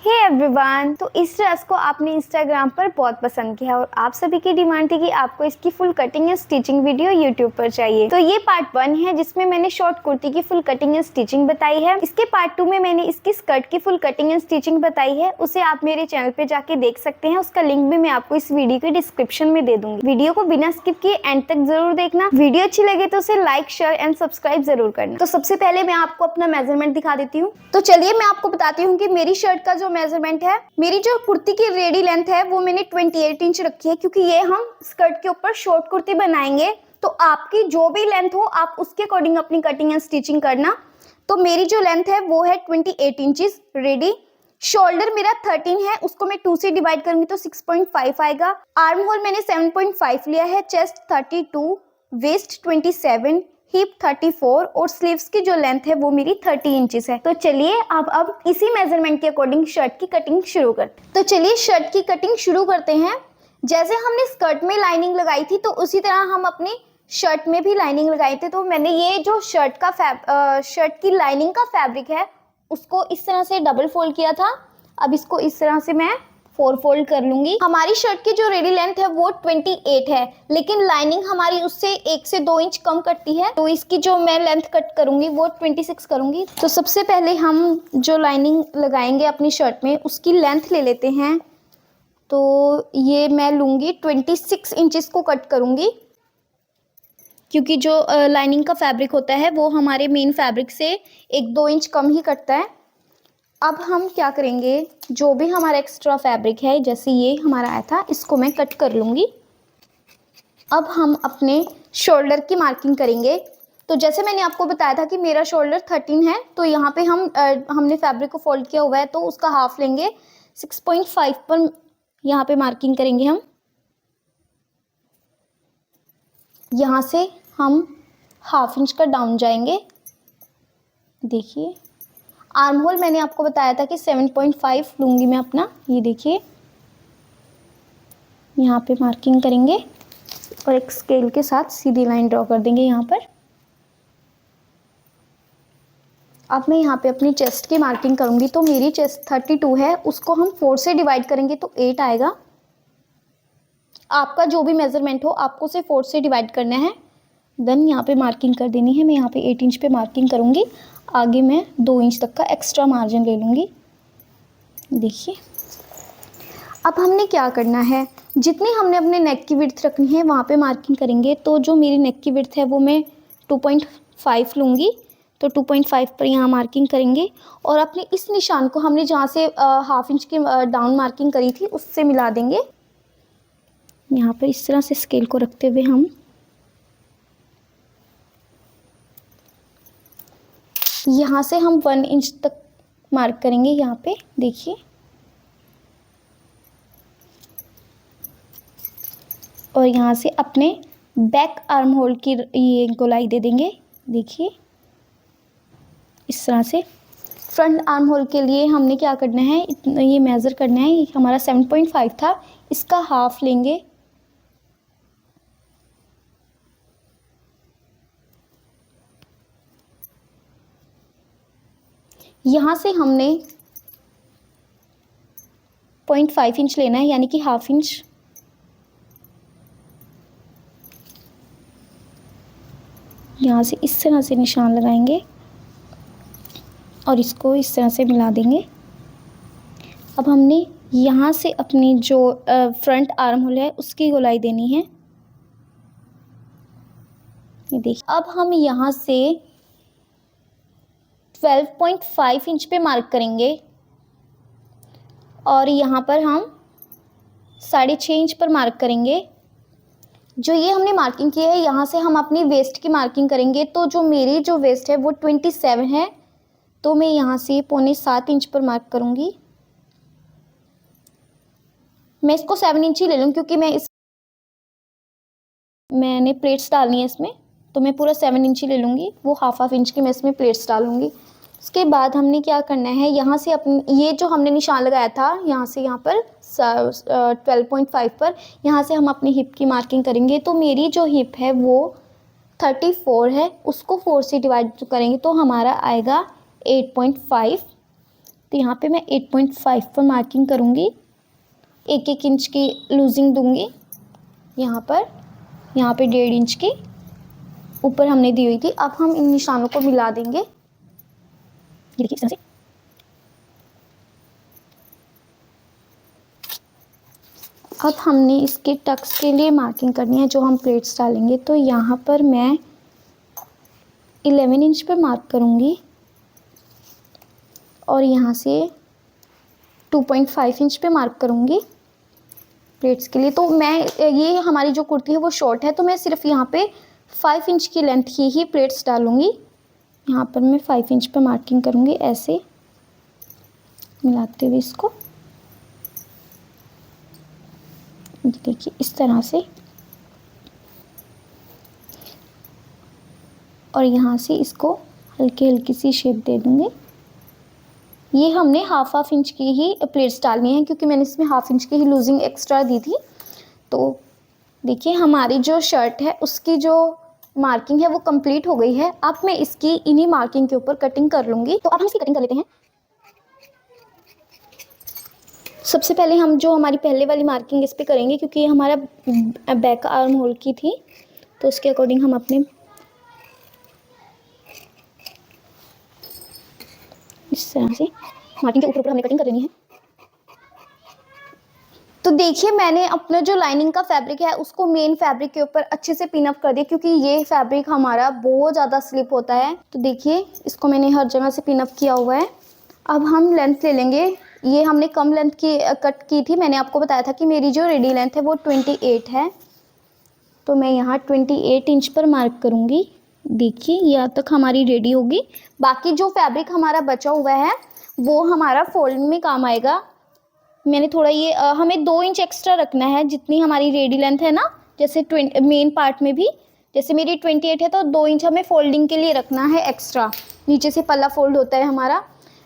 Hey everyone, तो इस dress को आपने इंस्टाग्राम पर बहुत पसंद किया और आप सभी की डिमांड थी कि आपको इसकी full cutting and stitching video YouTube पर चाहिए। तो ये पार्ट 1 है जिसमें मैंने शॉर्ट कुर्ती की फुल कटिंग एंड स्टिचिंग बताई है। इसके पार्ट 2 में मैंने इसकी स्कर्ट की फुल कटिंग एंड स्टिचिंग बताई है, उसे आप मेरे चैनल पे जाके देख सकते हैं। उसका लिंक भी मैं आपको इस वीडियो के डिस्क्रिप्शन में दे दूंगी। वीडियो को बिना स्किप किए एंड तक जरूर देखना। वीडियो अच्छी लगे तो उसे लाइक, शेयर एंड सब्सक्राइब जरूर करना। तो सबसे पहले मैं आपको अपना मेजरमेंट दिखा देती हूँ। तो चलिए मैं आपको बताती हूँ कि मेरी शर्ट का जो मेजरमेंट है, मेरी जो कुर्ती की रेडी लेंथ है वो मैंने 28 इंच रखी है, क्योंकि ये हम स्कर्ट के ऊपर शॉर्ट कुर्ती बनाएंगे। तो आपकी जो भी लेंथ हो आप उसके अकॉर्डिंग अपनी कटिंग एंड स्टिचिंग करना। तो मेरी जो लेंथ है वो है 28 इंचेस रेडी। शोल्डर मेरा 13 है, उसको मैं 2 से डिवाइड करूंगी तो 6.5 आएगा। आर्म होल मैंने 7.5 लिया है, चेस्ट 32, वेस्ट 27, हिप 34 और स्लीव्स की जो लेंथ है वो मेरी 30 इंचेस है। तो चलिए अब इसी मेजरमेंट के अकॉर्डिंग शर्ट की कटिंग शुरू करते हैं। तो चलिए शर्ट की कटिंग शुरू करते हैं। जैसे हमने स्कर्ट में लाइनिंग लगाई थी तो उसी तरह हम अपनी शर्ट में भी लाइनिंग लगाए थे। तो मैंने ये जो शर्ट की लाइनिंग का फैब्रिक है उसको इस तरह से डबल फोल्ड किया था। अब इसको इस तरह से मैं 4 फोल्ड कर लूंगी। हमारी शर्ट की जो रेडी लेंथ है वो 28 है, लेकिन लाइनिंग हमारी उससे 1 से 2 इंच कम कटती है, तो इसकी जो मैं लेंथ कट करूंगी वो 26 करूंगी। तो सबसे पहले हम जो लाइनिंग लगाएंगे अपनी शर्ट में उसकी लेंथ ले लेते हैं। तो ये मैं लूंगी 26 इंचेस को कट करूंगी, क्योंकि जो लाइनिंग का फैब्रिक होता है वो हमारे मेन फैब्रिक से 1-2 इंच कम ही कटता है। अब हम क्या करेंगे, जो भी हमारा एक्स्ट्रा फैब्रिक है, जैसे ये हमारा आया था, इसको मैं कट कर लूँगी। अब हम अपने शोल्डर की मार्किंग करेंगे। तो जैसे मैंने आपको बताया था कि मेरा शोल्डर 13 है, तो यहाँ पे हमने फैब्रिक को फोल्ड किया हुआ है तो उसका हाफ लेंगे। 6.5 पर यहाँ पे मार्किंग करेंगे हम। यहाँ से हम हाफ इंच का डाउन जाएंगे। देखिए आर्म होल मैंने आपको बताया था कि 7.5 लूँगी मैं अपना। ये देखिए यहाँ पे मार्किंग करेंगे और एक स्केल के साथ सीधी लाइन ड्रॉ कर देंगे यहाँ पर। अब मैं यहाँ पे अपनी चेस्ट की मार्किंग करूँगी। तो मेरी चेस्ट 32 है, उसको हम 4 से डिवाइड करेंगे तो 8 आएगा। आपका जो भी मेजरमेंट हो आपको उसे 4 से डिवाइड करना है, देन यहाँ पे मार्किंग कर देनी है। मैं यहाँ पे 8 इंच पे मार्किंग करूँगी, आगे मैं 2 इंच तक का एक्स्ट्रा मार्जिन ले लूँगी। देखिए अब हमने क्या करना है, जितनी हमने अपने नेक की विड्थ रखनी है वहाँ पे मार्किंग करेंगे। तो जो मेरी नेक की विड्थ है वो मैं 2.5 लूँगी, तो 2.5 पर यहाँ मार्किंग करेंगे और अपने इस निशान को हमने जहाँ से हाफ इंच की डाउन मार्किंग करी थी उससे मिला देंगे। यहाँ पर इस तरह से स्केल को रखते हुए हम यहाँ से हम 1 इंच तक मार्क करेंगे। यहाँ पे देखिए और यहाँ से अपने बैक आर्म होल की ये गोलाई दे देंगे। देखिए इस तरह से। फ्रंट आर्म होल के लिए हमने क्या करना है, इतना ये मेज़र करना है। ये हमारा 7.5 था, इसका हाफ लेंगे। यहाँ से हमने 0.5 इंच लेना है, यानी कि हाफ इंच। यहाँ से इस तरह से निशान लगाएंगे और इसको इस तरह से मिला देंगे। अब हमने यहाँ से अपनी जो फ्रंट आर्म होल है उसकी गोलाई देनी है। ये देखिए अब हम यहाँ से 12.5 इंच पे मार्क करेंगे और यहाँ पर हम 6.5 इंच पर मार्क करेंगे। जो ये हमने मार्किंग की है यहाँ से हम अपनी वेस्ट की मार्किंग करेंगे। तो जो मेरी जो वेस्ट है वो 27 है, तो मैं यहाँ से 6.25 इंच पर मार्क करूँगी। मैं इसको 7 इंच ही ले लूँ, क्योंकि मैंने प्लेट्स डालनी है इसमें, तो मैं पूरा 7 इंच ही ले लूँगी। वो हाफ इंच की मैं इसमें प्लेट्स डालूँगी। उसके बाद हमने क्या करना है, यहाँ से अपनी ये जो हमने निशान लगाया था यहाँ से यहाँ पर 12.5 पर, यहाँ से हम अपनी हिप की मार्किंग करेंगे। तो मेरी जो हिप है वो 34 है, उसको 4 से डिवाइड करेंगे तो हमारा आएगा 8.5। तो यहाँ पे मैं 8.5 पर मार्किंग करूँगी, 1-1 इंच की लूजिंग दूँगी यहाँ पर 1.5 इंच की ऊपर हमने दी हुई थी। अब हम इन निशानों को मिला देंगे, ये देखिए इस तरह से। अब हमने इसके टक्स के लिए मार्किंग करनी है जो हम प्लेट्स डालेंगे। तो यहाँ पर मैं 11 इंच पर मार्क करूँगी और यहाँ से 2.5 इंच पे मार्क करूँगी प्लेट्स के लिए। तो मैं ये हमारी जो कुर्ती है वो शॉर्ट है, तो मैं सिर्फ यहाँ पे 5 इंच की लेंथ की ही प्लेट्स डालूँगी। यहाँ पर मैं 5 इंच पे मार्किंग करूँगी, ऐसे मिलाते हुए इसको, देखिए इस तरह से। और यहाँ से इसको हल्की हल्की सी शेप दे दूँगी। ये हमने हाफ इंच की ही प्लेट्स डालनी है क्योंकि मैंने इसमें हाफ इंच की ही लूजिंग एक्स्ट्रा दी थी। तो देखिए हमारी जो शर्ट है उसकी जो मार्किंग है वो कंप्लीट हो गई है। अब मैं इसकी इन्हीं मार्किंग के ऊपर कटिंग कर लूँगी। तो अब हम इसकी कटिंग कर लेते हैं। सबसे पहले हम जो हमारी पहले वाली मार्किंग इस पे करेंगे क्योंकि ये हमारा बैक आर्म होल की थी, तो उसके अकॉर्डिंग हम अपने इस तरह से मार्किंग के ऊपर हमें कटिंग कर लेनी है। तो देखिए मैंने अपना जो लाइनिंग का फैब्रिक है उसको मेन फैब्रिक के ऊपर अच्छे से पिन अप कर दिया क्योंकि ये फैब्रिक हमारा बहुत ज़्यादा स्लिप होता है। तो देखिए इसको मैंने हर जगह से पिन अप किया हुआ है। अब हम लेंथ ले लेंगे। ये हमने कम लेंथ की कट की थी, मैंने आपको बताया था कि मेरी जो रेडी लेंथ है वो 28 है। तो मैं यहाँ 28 इंच पर मार्क करूँगी। देखिए यहाँ तक हमारी रेडी होगी। बाकी जो फैब्रिक हमारा बचा हुआ है वो हमारा फोल्डिंग में काम आएगा। मैंने थोड़ा ये हमें 2 इंच एक्स्ट्रा रखना है जितनी हमारी रेडी लेंथ है ना, जैसे मेन पार्ट में भी जैसे मेरी 28 है तो 2 इंच हमें फोल्डिंग के लिए रखना है एक्स्ट्रा। नीचे से पल्ला फोल्ड होता है हमारा,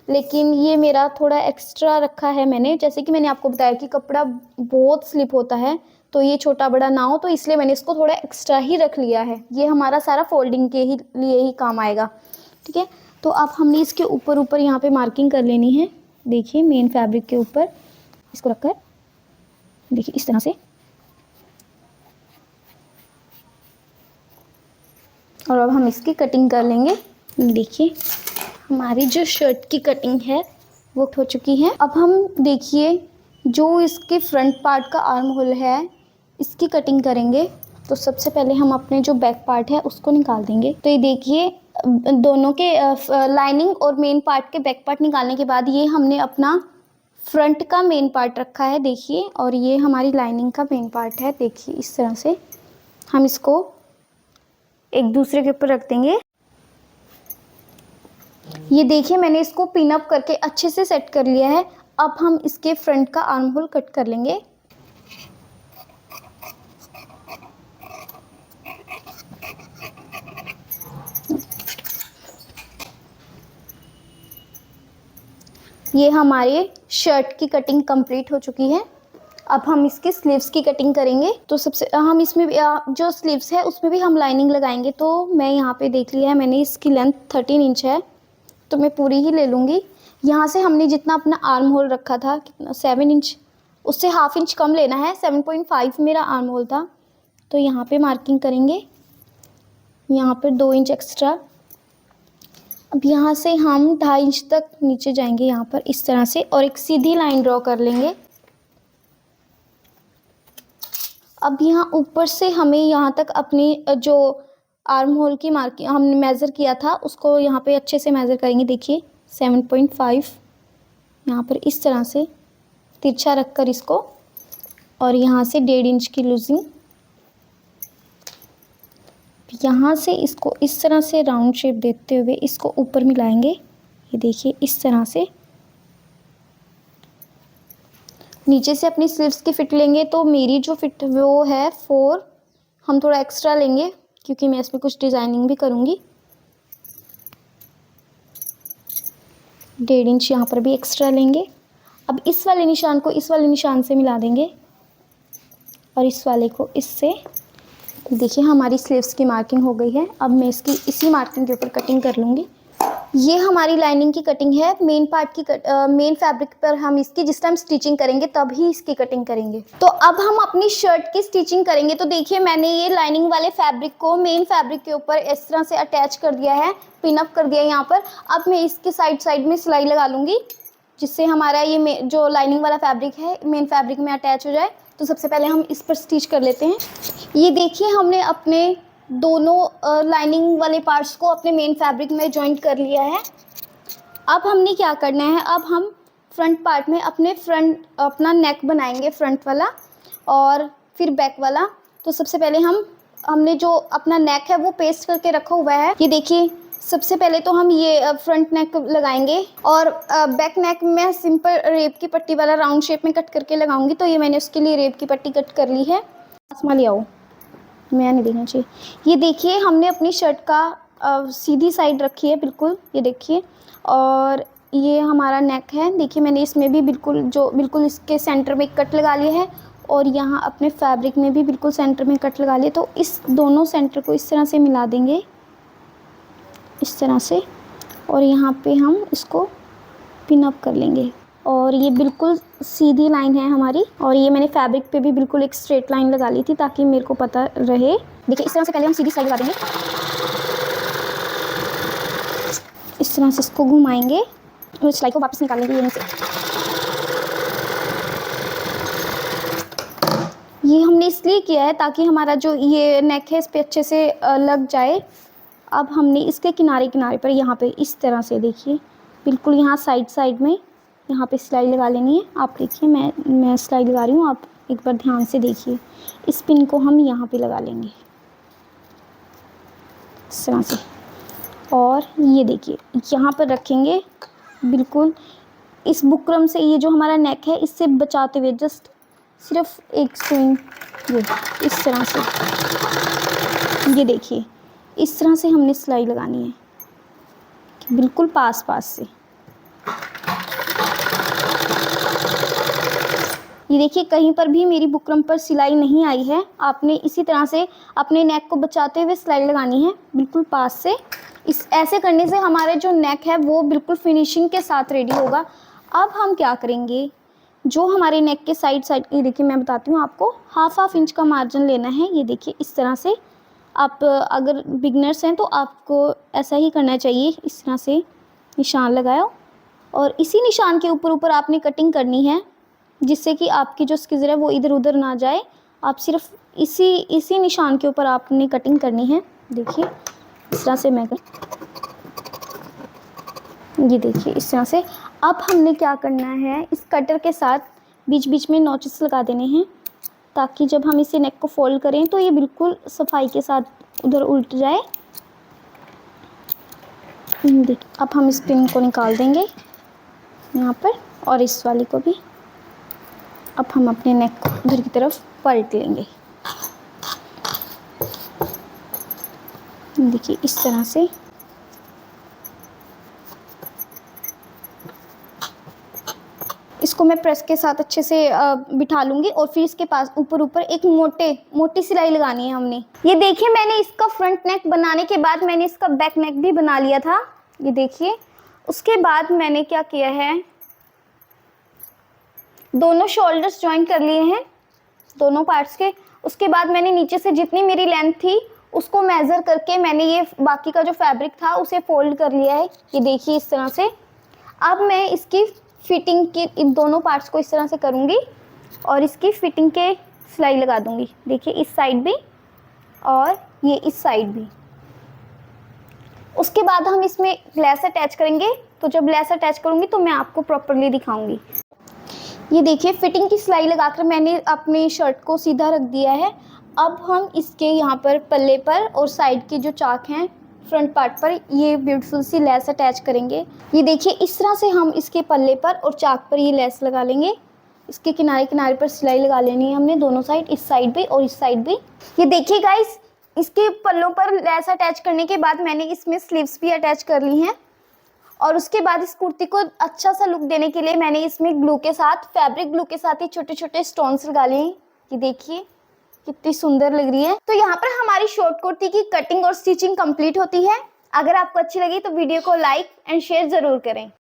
लेकिन ये मेरा थोड़ा एक्स्ट्रा रखा है मैंने। जैसे कि मैंने आपको बताया कि कपड़ा बहुत स्लिप होता है तो ये छोटा बड़ा ना हो, तो इसलिए मैंने इसको थोड़ा एक्स्ट्रा ही रख लिया है। ये हमारा सारा फोल्डिंग के ही लिए ही काम आएगा, ठीक है। तो अब हमने इसके ऊपर यहाँ पे मार्किंग कर लेनी है। देखिए मेन फैब्रिक के ऊपर इसको रखकर देखिए इस तरह से। और अब हम इसकी कटिंग कर लेंगे। देखिए हमारी जो शर्ट की कटिंग है वो हो चुकी है। अब हम देखिए जो इसके फ्रंट पार्ट का आर्म होल है इसकी कटिंग करेंगे। तो सबसे पहले हम अपने जो बैक पार्ट है उसको निकाल देंगे। तो ये देखिए दोनों के लाइनिंग और मेन पार्ट के बैक पार्ट निकालने के बाद ये हमने अपना फ्रंट का मेन पार्ट रखा है, देखिए। और ये हमारी लाइनिंग का मेन पार्ट है, देखिए इस तरह से हम इसको एक दूसरे के ऊपर रख देंगे। ये देखिए मैंने इसको पिन अप करके अच्छे से सेट कर लिया है। अब हम इसके फ्रंट का आर्म होल कट कर लेंगे। ये हमारे शर्ट की कटिंग कंप्लीट हो चुकी है। अब हम इसके स्लीव्स की कटिंग करेंगे। तो सबसे हम इसमें जो स्लीव्स है उसमें भी हम लाइनिंग लगाएंगे। तो मैं यहाँ पे देख लिया है मैंने, इसकी लेंथ 13 इंच है तो मैं पूरी ही ले लूँगी। यहाँ से हमने जितना अपना आर्म होल रखा था कितना 7 इंच, उससे हाफ इंच कम लेना है। 7.5 मेरा आर्म होल था, तो यहाँ पे मार्किंग करेंगे। यहाँ पर 2 इंच एक्स्ट्रा। अब यहाँ से हम 2.5 इंच तक नीचे जाएंगे यहाँ पर इस तरह से, और एक सीधी लाइन ड्रॉ कर लेंगे। अब यहाँ ऊपर से हमें यहाँ तक अपनी जो आर्म होल की मार्किंग हमने मेज़र किया था उसको यहाँ पे अच्छे से मेज़र करेंगे। देखिए 7.5 यहाँ पर इस तरह से तिरछा रखकर इसको, और यहाँ से 1.5 इंच की लूजिंग। यहाँ से इसको इस तरह से राउंड शेप देते हुए इसको ऊपर मिलाएंगे। ये देखिए इस तरह से नीचे से अपनी स्लीव्स की फिट लेंगे। तो मेरी जो फिट वो है 4, हम थोड़ा एक्स्ट्रा लेंगे क्योंकि मैं इसमें कुछ डिज़ाइनिंग भी करूँगी। 1.5 इंच यहाँ पर भी एक्स्ट्रा लेंगे। अब इस वाले निशान को इस वाले निशान से मिला देंगे और इस वाले को इससे। देखिए हमारी स्लीव्स की मार्किंग हो गई है। अब मैं इसकी इसी मार्किंग के ऊपर कटिंग कर लूँगी। ये हमारी लाइनिंग की कटिंग है। मेन पार्ट की मेन फैब्रिक पर हम इसकी जिस टाइम स्टिचिंग करेंगे तब ही इसकी कटिंग करेंगे। तो अब हम अपनी शर्ट की स्टिचिंग करेंगे। तो देखिए मैंने ये लाइनिंग वाले फैब्रिक को मेन फैब्रिक के ऊपर इस तरह से अटैच कर दिया है, पिन अप कर दिया है यहाँ पर। अब मैं इसके साइड में सिलाई लगा लूँगी, जिससे हमारा ये जो लाइनिंग वाला फैब्रिक है मेन फैब्रिक में अटैच हो जाए। तो सबसे पहले हम इस पर स्टिच कर लेते हैं। ये देखिए हमने अपने दोनों लाइनिंग वाले पार्ट्स को अपने मेन फैब्रिक में जॉइंट कर लिया है। अब हमने क्या करना है, अब हम फ्रंट पार्ट में अपना नेक बनाएंगे, फ्रंट वाला और फिर बैक वाला। तो सबसे पहले हमने जो अपना नेक है वो पेस्ट करके रखा हुआ है। ये देखिए सबसे पहले तो हम ये फ्रंट नेक लगाएंगे और बैक नेक में सिंपल रेप की पट्टी वाला राउंड शेप में कट करके लगाऊंगी। तो ये मैंने उसके लिए रेप की पट्टी कट कर ली है। आसमा ले आओ, मैं नहीं देखना चाहिए। ये देखिए हमने अपनी शर्ट का सीधी साइड रखी है बिल्कुल, ये देखिए। और ये हमारा नेक है। देखिए मैंने इसमें भी बिल्कुल इसके सेंटर में कट लगा लिया है और यहाँ अपने फैब्रिक में भी बिल्कुल सेंटर में कट लगा लिया। तो इस दोनों सेंटर को इस तरह से मिला देंगे, इस तरह से, और यहाँ पे हम इसको पिन अप कर लेंगे। और ये बिल्कुल सीधी लाइन है हमारी। और ये मैंने फैब्रिक पे भी बिल्कुल एक स्ट्रेट लाइन लगा ली थी ताकि मेरे को पता रहे। देखिए इस तरह से पहले हम सीधी साइड लगा देंगे, इस तरह से इसको घुमाएंगे और सिलाई को वापस निकाल लेंगे यहीं से। ये हमने इसलिए किया है ताकि हमारा जो ये नेक है इस पर अच्छे से लग जाए। अब हमने इसके किनारे पर यहाँ पे इस तरह से देखिए बिल्कुल यहाँ साइड में यहाँ पे सिलाई लगा लेनी है। आप देखिए मैं सिलाई लगा रही हूँ, आप एक बार ध्यान से देखिए। इस पिन को हम यहाँ पे लगा लेंगे इस तरह से। और ये देखिए यहाँ पर रखेंगे बिल्कुल इस बुकरम से, ये जो हमारा नेक है इससे बचाते हुए जस्ट सिर्फ एक स्विंग, ये इस तरह से। ये देखिए इस तरह से हमने सिलाई लगानी है बिल्कुल पास से। ये देखिए कहीं पर भी मेरी बुकरम पर सिलाई नहीं आई है। आपने इसी तरह से अपने नेक को बचाते हुए सिलाई लगानी है बिल्कुल पास से। ऐसे करने से हमारे जो नेक है वो बिल्कुल फिनिशिंग के साथ रेडी होगा। अब हम क्या करेंगे, जो हमारे नेक के साइड ये देखिए मैं बताती हूँ आपको, हाफ इंच का मार्जिन लेना है। ये देखिए इस तरह से। आप अगर बिगनर्स हैं तो आपको ऐसा ही करना चाहिए, इस तरह से निशान लगाओ और इसी निशान के ऊपर आपने कटिंग करनी है, जिससे कि आपकी जो स्किजर है वो इधर उधर ना जाए। आप सिर्फ इसी निशान के ऊपर आपने कटिंग करनी है। देखिए इस तरह से ये देखिए इस तरह से। अब हमने क्या करना है, इस कटर के साथ बीच में नॉचेस लगा देने हैं ताकि जब हम इसे नेक को फोल्ड करें तो ये बिल्कुल सफाई के साथ उधर उल्ट जाए। देखिए अब हम इस पिन को निकाल देंगे यहाँ पर और इस वाली को भी। अब हम अपने नेक को उधर की तरफ पलट लेंगे। देखिए इस तरह से। इसको मैं प्रेस के साथ अच्छे से बिठा लूँगी और फिर इसके पास ऊपर एक मोटी सिलाई लगानी है हमने। ये देखिए मैंने इसका फ्रंट नेक बनाने के बाद मैंने इसका बैक नेक भी बना लिया था। ये देखिए उसके बाद मैंने क्या किया है, दोनों शोल्डर्स ज्वाइन कर लिए हैं दोनों पार्ट्स के। उसके बाद मैंने नीचे से जितनी मेरी लेंथ थी उसको मेज़र करके मैंने ये बाकी का जो फैब्रिक था उसे फोल्ड कर लिया है। ये देखिए इस तरह से। अब मैं इसकी फिटिंग के इन दोनों पार्ट्स को इस तरह से करूँगी और इसकी फिटिंग के सिलाई लगा दूँगी। देखिए इस साइड भी और ये इस साइड भी। उसके बाद हम इसमें लेस अटैच करेंगे। तो जब लेस अटैच करूँगी तो मैं आपको प्रॉपरली दिखाऊँगी। ये देखिए फिटिंग की सिलाई लगाकर मैंने अपनी शर्ट को सीधा रख दिया है। अब हम इसके यहाँ पर पल्ले पर और साइड के जो चाक हैं फ्रंट पार्ट पर ये ब्यूटीफुल सी लेस अटैच करेंगे। ये देखिए इस तरह से हम इसके पल्ले पर और चाक पर ये लेस लगा लेंगे। इसके किनारे पर सिलाई लगा लेनी है हमने दोनों साइड, इस साइड भी और इस साइड भी। ये देखिए गाइस इसके पल्लों पर लेस अटैच करने के बाद मैंने इसमें स्लीव्स भी अटैच कर ली हैं। और उसके बाद इस कुर्ती को अच्छा सा लुक देने के लिए मैंने इसमें फैब्रिक ग्लू के साथ ही छोटे छोटे स्टोन्स लगा लिए। ये देखिए कितनी सुंदर लग रही है। तो यहाँ पर हमारी शॉर्ट कुर्ती की कटिंग और स्टिचिंग कंप्लीट होती है। अगर आपको अच्छी लगी तो वीडियो को लाइक एंड शेयर जरूर करें।